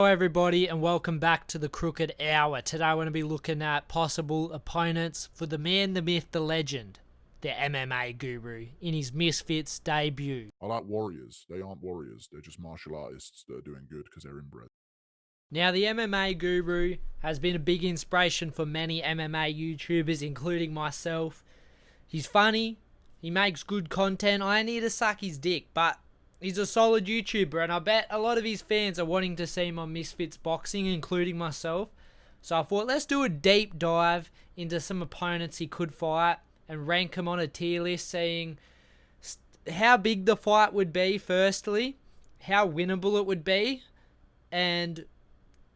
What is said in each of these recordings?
Hello everybody and welcome back to the Crooked Hour. Today I want to be looking at possible opponents for the man, the myth, the legend, the MMA Guru in his Misfits debut. I like warriors. They aren't warriors. They're just martial artists that are doing good because they're inbred. Now the MMA Guru has been a big inspiration for many MMA YouTubers, including myself. He's funny, he makes good content. I need to suck his dick, but he's a solid YouTuber, and I bet a lot of his fans are wanting to see him on Misfits Boxing, including myself. So I thought, let's do a deep dive into some opponents he could fight and rank him on a tier list, seeing how big the fight would be, firstly, how winnable it would be, and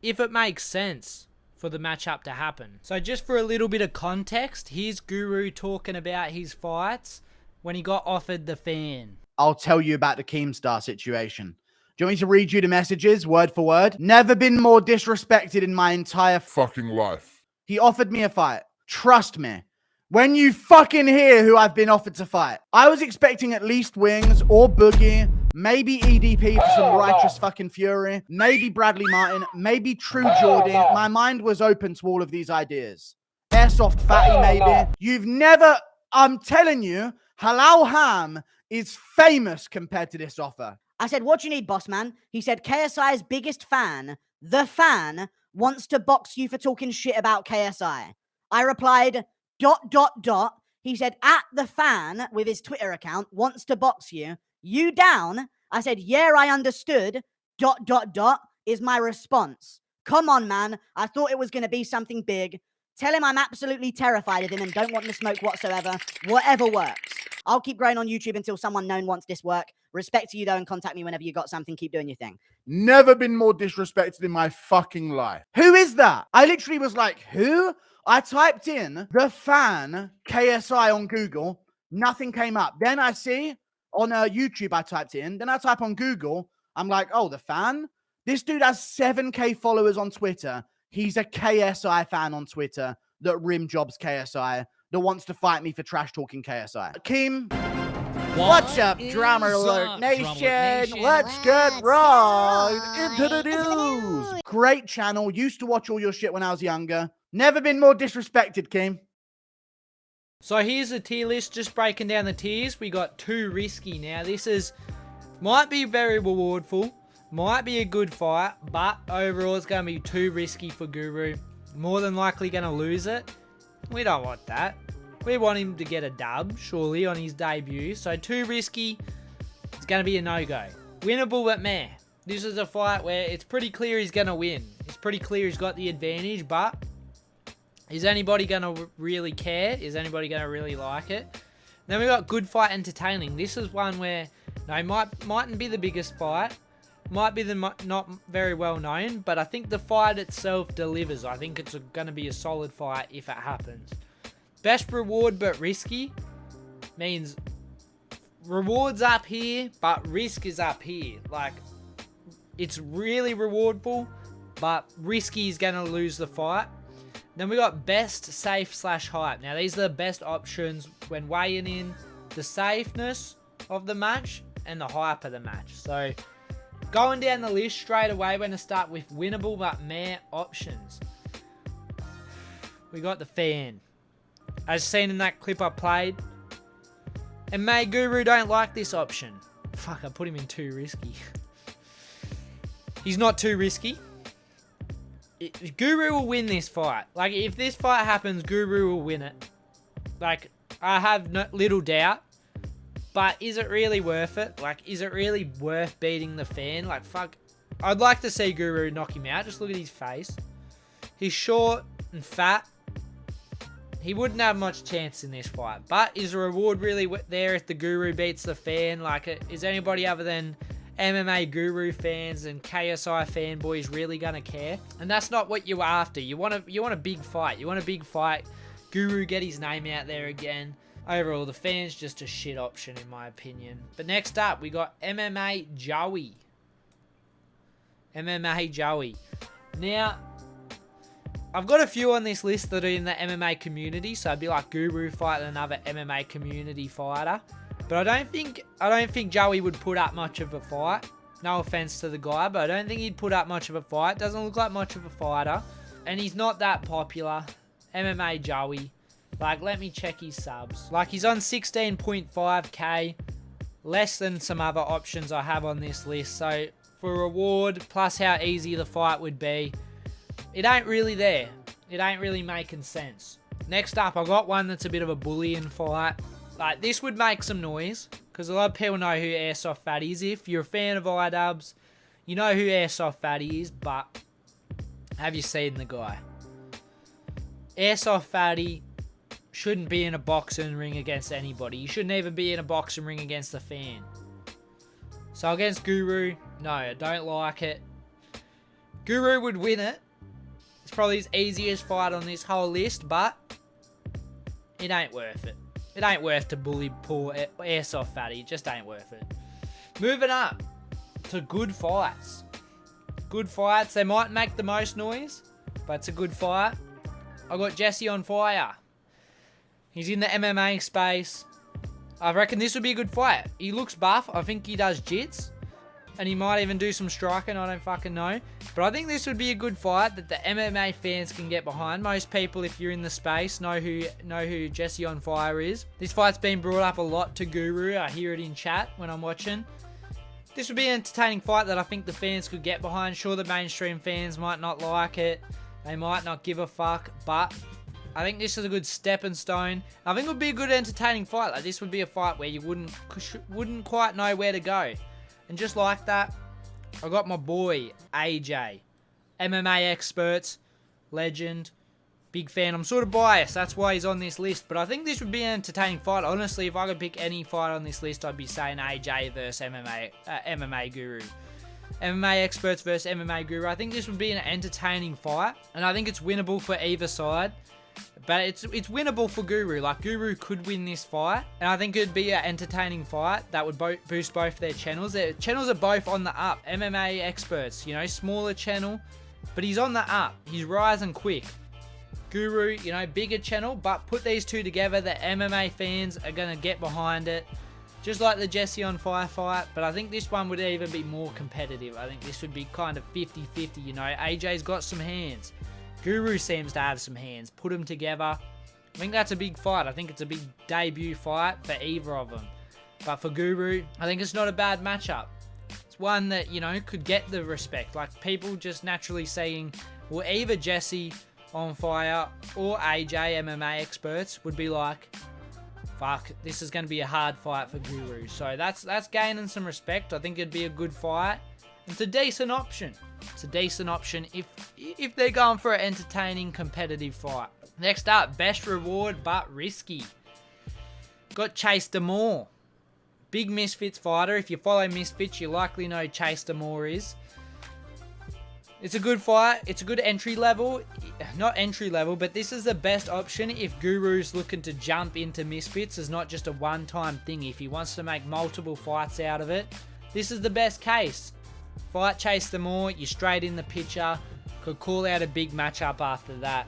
if it makes sense for the matchup to happen. So just for a little bit of context, here's Guru talking about his fights when he got offered the fan. I'll tell you about the Keemstar situation. Do you want me to read you the messages word for word? Never been more disrespected in my entire Fucking life. He offered me a fight. Trust me. When you fucking hear who I've been offered to fight, I was expecting at least Wings or Boogie, maybe EDP for some righteous fucking fury, maybe Bradley Martin, maybe True Jordan. My mind was open to all of these ideas. Airsoft Fatty, maybe. You've never, I'm telling you, Halal Ham is famous compared to this offer. I said, what do you need, boss man? He said, KSI's biggest fan, the fan, wants to box you for talking shit about KSI. I replied, ... He said, at the fan, with his Twitter account, wants to box you. You down? I said, yeah, I understood. ... is my response. Come on, man. I thought it was going to be something big. Tell him I'm absolutely terrified of him and don't want the smoke whatsoever. Whatever works. I'll keep growing on YouTube until someone known wants this work. Respect to you, though, and contact me whenever you got something. Keep doing your thing. Never been more disrespected in my fucking life. Who is that? I literally was like, who? I typed in the fan KSI on Google. Nothing came up. Then I see on YouTube, I typed in. Then I type on Google. I'm like, oh, the fan? This dude has 7K followers on Twitter. He's a KSI fan on Twitter that rim jobs KSI, that wants to fight me for trash talking KSI. Keem, what's up, Drama Alert Nation? Let's get right into the news. Great channel. Used to watch all your shit when I was younger. Never been more disrespected, Keem. So here's the tier list, just breaking down the tiers. We got too risky. Now this might be very rewardful, might be a good fight, but overall it's going to be too risky for Guru. More than likely going to lose it. We don't want that. We want him to get a dub, surely, on his debut. So too risky, it's going to be a no-go. Winnable, but meh. This is a fight where it's pretty clear he's going to win. It's pretty clear he's got the advantage, but is anybody going to really care? Is anybody going to really like it? Then we got good fight entertaining. This is one where, no, mightn't be the biggest fight. Might be not very well known, but I think the fight itself delivers. I think it's going to be a solid fight if it happens. Best reward but risky means rewards up here, but risk is up here. Like, it's really rewardful, but risky is going to lose the fight. Then we got best safe / hype. Now these are the best options when weighing in the safeness of the match and the hype of the match. So going down the list straight away, we're going to start with winnable but meh options. We got the fan. As seen in that clip I played. And MMA Guru don't like this option. Fuck, I put him in too risky. He's not too risky. Guru will win this fight. Like, if this fight happens, Guru will win it. Like, I have little doubt. But is it really worth it? Like, is it really worth beating the fan? Like, fuck. I'd like to see Guru knock him out. Just look at his face. He's short and fat. He wouldn't have much chance in this fight. But is the reward really there if the Guru beats the fan? Like, is anybody other than MMA Guru fans and KSI fanboys really going to care? And that's not what you're after. You want a big fight. You want a big fight. Guru get his name out there again. Overall, the fan's just a shit option in my opinion. But next up, we got MMA Joey. MMA Joey. Now, I've got a few on this list that are in the MMA community, so I'd be like Guru fighting another MMA community fighter. But I don't think Joey would put up much of a fight. No offense to the guy, but I don't think he'd put up much of a fight. Doesn't look like much of a fighter. And he's not that popular. MMA Joey. Like, let me check his subs. Like, he's on 16.5k. Less than some other options I have on this list. So, for reward, plus how easy the fight would be, it ain't really there. It ain't really making sense. Next up, I got one that's a bit of a bullying fight. Like, this would make some noise, because a lot of people know who Airsoft Fatty is. If you're a fan of iDubbbz, you know who Airsoft Fatty is, but have you seen the guy? Airsoft Fatty shouldn't be in a boxing ring against anybody. You shouldn't even be in a boxing ring against a fan. So against Guru, no, I don't like it. Guru would win it. It's probably his easiest fight on this whole list, but it ain't worth it. It ain't worth to bully poor Airsoft Fatty. It just ain't worth it. Moving up to good fights. Good fights. They might make the most noise, but it's a good fight. I got Jesse on fire. He's in the MMA space. I reckon this would be a good fight. He looks buff. I think he does jits. And he might even do some striking. I don't fucking know. But I think this would be a good fight that the MMA fans can get behind. Most people, if you're in the space, know who Jesse on Fire is. This fight's been brought up a lot to Guru. I hear it in chat when I'm watching. This would be an entertaining fight that I think the fans could get behind. Sure, the mainstream fans might not like it. They might not give a fuck. But I think this is a good stepping stone. I think it would be a good entertaining fight. Like, this would be a fight where you wouldn't quite know where to go. And just like that, I got my boy, AJ. MMA experts, legend, big fan. I'm sort of biased, that's why he's on this list. But I think this would be an entertaining fight. Honestly, if I could pick any fight on this list, I'd be saying AJ versus MMA Guru. MMA experts versus MMA Guru. I think this would be an entertaining fight. And I think it's winnable for either side. But it's winnable for Guru. Like, Guru could win this fight. And I think it'd be an entertaining fight that would boost both their channels. Their channels are both on the up. MMA experts, you know, smaller channel. But he's on the up. He's rising quick. Guru, you know, bigger channel. But put these two together, the MMA fans are going to get behind it. Just like the Jesse on Fire fight. But I think this one would even be more competitive. I think this would be kind of 50-50, you know. AJ's got some hands. Guru seems to have some hands. Put them together. I think that's a big fight. I think it's a big debut fight for either of them. But for Guru, I think it's not a bad matchup. It's one that, you know, could get the respect. Like, people just naturally saying, well, either Jesse on Fire or AJ, MMA experts, would be like, fuck, this is going to be a hard fight for Guru. So that's gaining some respect. I think it'd be a good fight. It's a decent option. It's a decent option if they're going for an entertaining, competitive fight. Next up, best reward but risky. Got Chase Damore. Big Misfits fighter. If you follow Misfits, you likely know Chase Damore is. It's a good fight. It's a good entry level. Not entry level, but this is the best option if Guru's looking to jump into Misfits as not just a one-time thing. If he wants to make multiple fights out of it, this is the best case. Fight Chase Damore, you're straight in the picture. Could call out a big matchup after that.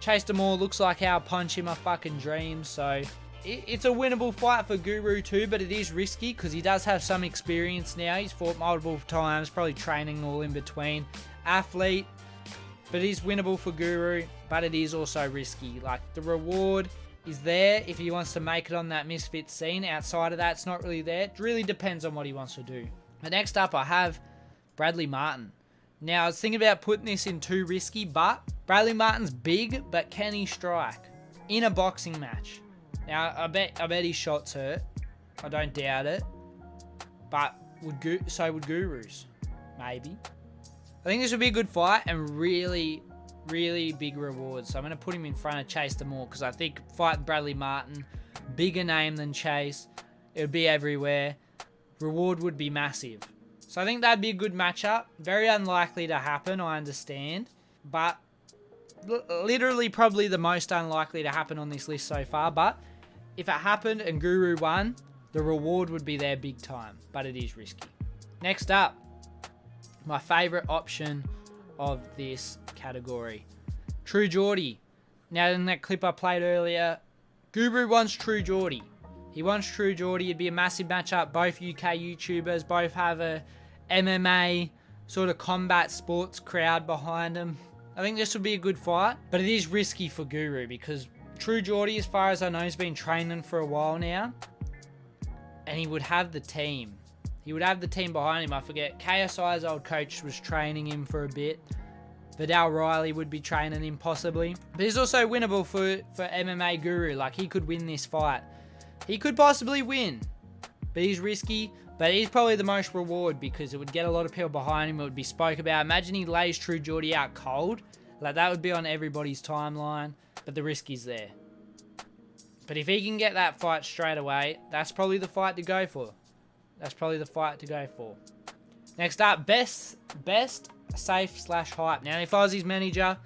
Chase Damore looks like how I punch in my fucking dreams, so it's a winnable fight for Guru too, but it is risky because he does have some experience now. He's fought multiple times, probably training all in between. Athlete, but it is winnable for Guru, but it is also risky. Like, the reward is there if he wants to make it on that Misfit scene. Outside of that, it's not really there. It really depends on what he wants to do. But next up, I have Bradley Martin. Now, I was thinking about putting this in too risky, but Bradley Martin's big, but can he strike in a boxing match? Now, I bet his shots hurt. I don't doubt it. But so would Guru's. Maybe. I think this would be a good fight and really, really big rewards. So I'm going to put him in front of Chase Damore because I think fighting Bradley Martin, bigger name than Chase, it would be everywhere. Reward would be massive. So I think that'd be a good matchup. Very unlikely to happen, I understand. But literally probably the most unlikely to happen on this list so far. But if it happened and Guru won, the reward would be there big time. But it is risky. Next up, my favourite option of this category. True Geordie. Now, in that clip I played earlier, Guru wants True Geordie. He wants True Geordie. It'd be a massive matchup. Both UK YouTubers, both have a MMA sort of combat sports crowd behind him. I think this would be a good fight, but it is risky for Guru because True Geordie, as far as I know, has been training for a while now, and he would have the team. He would have the team behind him. I forget, KSI's old coach was training him for a bit. Vidal Riley would be training him possibly. But he's also winnable for MMA Guru. Like, he could win this fight. He could possibly win, but he's risky. But he's probably the most reward because it would get a lot of people behind him. It would be spoke about. Imagine he lays True Geordie out cold. Like, that would be on everybody's timeline. But the risk is there. But if he can get that fight straight away, that's probably the fight to go for. That's probably the fight to go for. Next up, best safe / hype. Now, if I was his manager,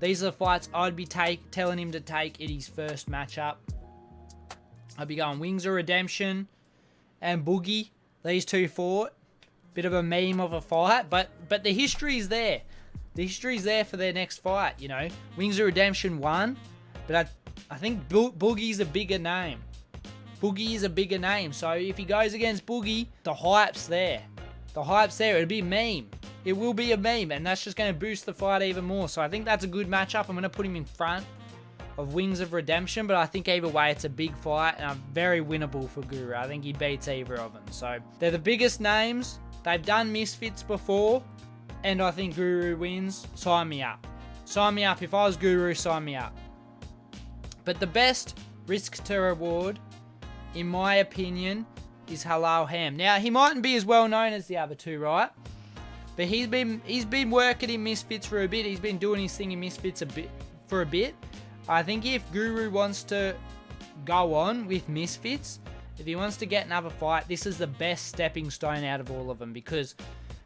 these are the fights I'd be telling him to take in his first matchup. I'd be going Wings of Redemption and Boogie. These two fought. Bit of a meme of a fight, but the history's there. The history's there for their next fight, you know. Wings of Redemption won, but I think Boogie's a bigger name. Boogie is a bigger name, so if he goes against Boogie, the hype's there. The hype's there. It'll be a meme. It will be a meme, and that's just going to boost the fight even more. So I think that's a good matchup. I'm going to put him in front of Wings of Redemption, but I think either way, it's a big fight, and very winnable for Guru. I think he beats either of them. So they're the biggest names. They've done Misfits before, and I think Guru wins. Sign me up. Sign me up. If I was Guru, sign me up. But the best risk to reward, in my opinion, is Halal Ham. Now, he mightn't be as well known as the other two, right? But he's been working in Misfits for a bit. He's been doing his thing in Misfits for a bit. I think if Guru wants to go on with Misfits, if he wants to get another fight, this is the best stepping stone out of all of them, because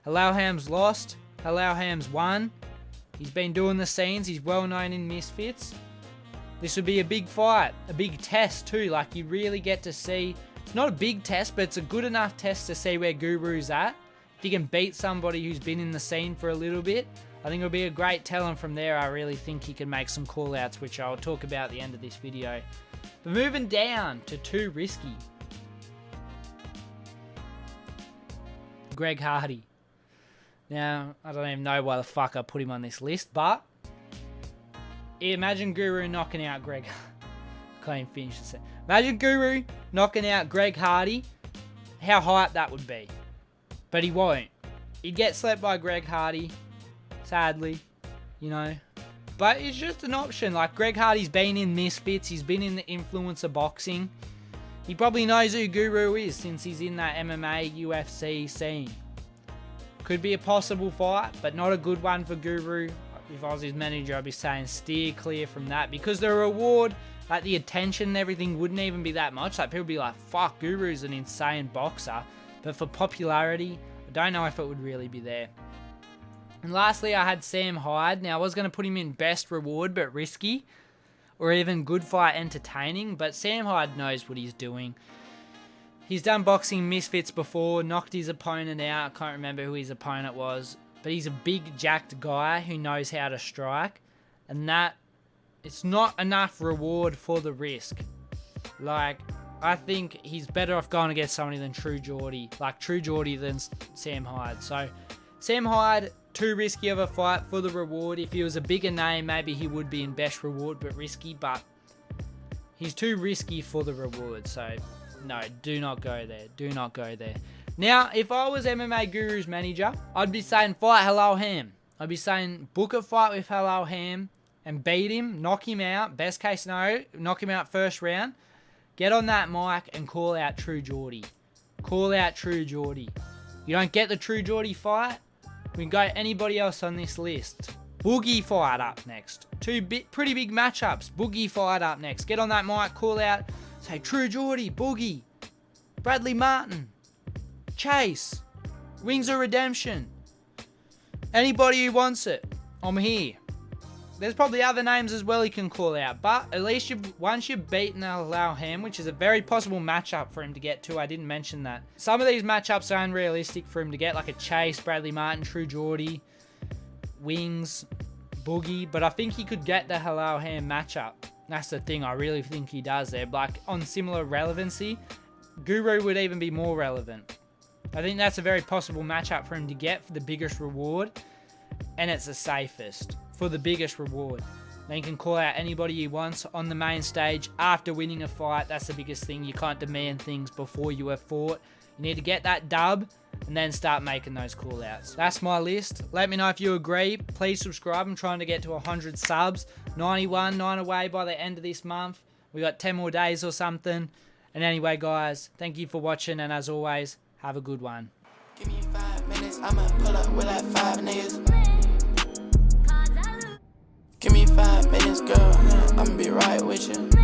Halal Ham's lost, Halal Ham's won. He's been doing the scenes. He's well known in Misfits. This would be a big fight, a big test too. Like, you really get to see. It's not a big test, but it's a good enough test to see where Guru's at. If he can beat somebody who's been in the scene for a little bit, I think it'll be a great tell, and from there I really think he can make some call-outs, which I'll talk about at the end of this video. But moving down to too risky. Greg Hardy. Now, I don't even know why the fuck I put him on this list, but imagine Guru knocking out Greg. Can't even finish this. Imagine Guru knocking out Greg Hardy. How hype that would be. But he won't. He'd get slept by Greg Hardy. Sadly, you know. But it's just an option. Like, Greg Hardy's been in Misfits. He's been in the influencer boxing. He probably knows who Guru is since he's in that MMA, UFC scene. Could be a possible fight, but not a good one for Guru. If I was his manager, I'd be saying steer clear from that, because the reward, like the attention and everything, wouldn't even be that much. Like, people would be like, fuck, Guru's an insane boxer. But for popularity, I don't know if it would really be there. And lastly, I had Sam Hyde. Now, I was going to put him in best reward, but risky. Or even good fight entertaining. But Sam Hyde knows what he's doing. He's done boxing Misfits before. Knocked his opponent out. I can't remember who his opponent was. But he's a big, jacked guy who knows how to strike. And that, it's not enough reward for the risk. Like, I think he's better off going against somebody than True Geordie. Like, True Geordie than Sam Hyde. So, Sam Hyde, too risky of a fight for the reward. If he was a bigger name, maybe he would be in best reward, but risky. But he's too risky for the reward. So, no, do not go there. Do not go there. Now, if I was MMA Guru's manager, I'd be saying fight Halal Ham. I'd be saying book a fight with Halal Ham and beat him, knock him out. Best case scenario, knock him out first round. Get on that mic and call out True Geordie. Call out True Geordie. You don't get the True Geordie fight, we can go anybody else on this list. Boogie fight up next. Two pretty big matchups. Boogie fight up next. Get on that mic, call out, say True Geordie, Boogie, Bradley Martin, Chase, Wings of Redemption. Anybody who wants it, I'm here. There's probably other names as well he can call out, but at least once you've beaten Halal Ham, which is a very possible matchup for him to get to, I didn't mention that. Some of these matchups are unrealistic for him to get, like a Chase, Bradley Martin, True Geordie, Wings, Boogie, but I think he could get the Halal Ham matchup. That's the thing, I really think he does there. Like, on similar relevancy, Guru would even be more relevant. I think that's a very possible matchup for him to get for the biggest reward. And it's the safest for the biggest reward. Then he can call out anybody he wants on the main stage after winning a fight. That's the biggest thing. You can't demand things before you have fought. You need to get that dub and then start making those call outs. That's my list. Let me know if you agree. Please subscribe. I'm trying to get to 100 subs. 91, 9 away by the end of this month. We got 10 more days or something. And anyway, guys, thank you for watching. And as always, have a good one. Give me 5 minutes, I'ma pull up with like 5 niggas. Give me 5 minutes, girl, I'ma be right with you.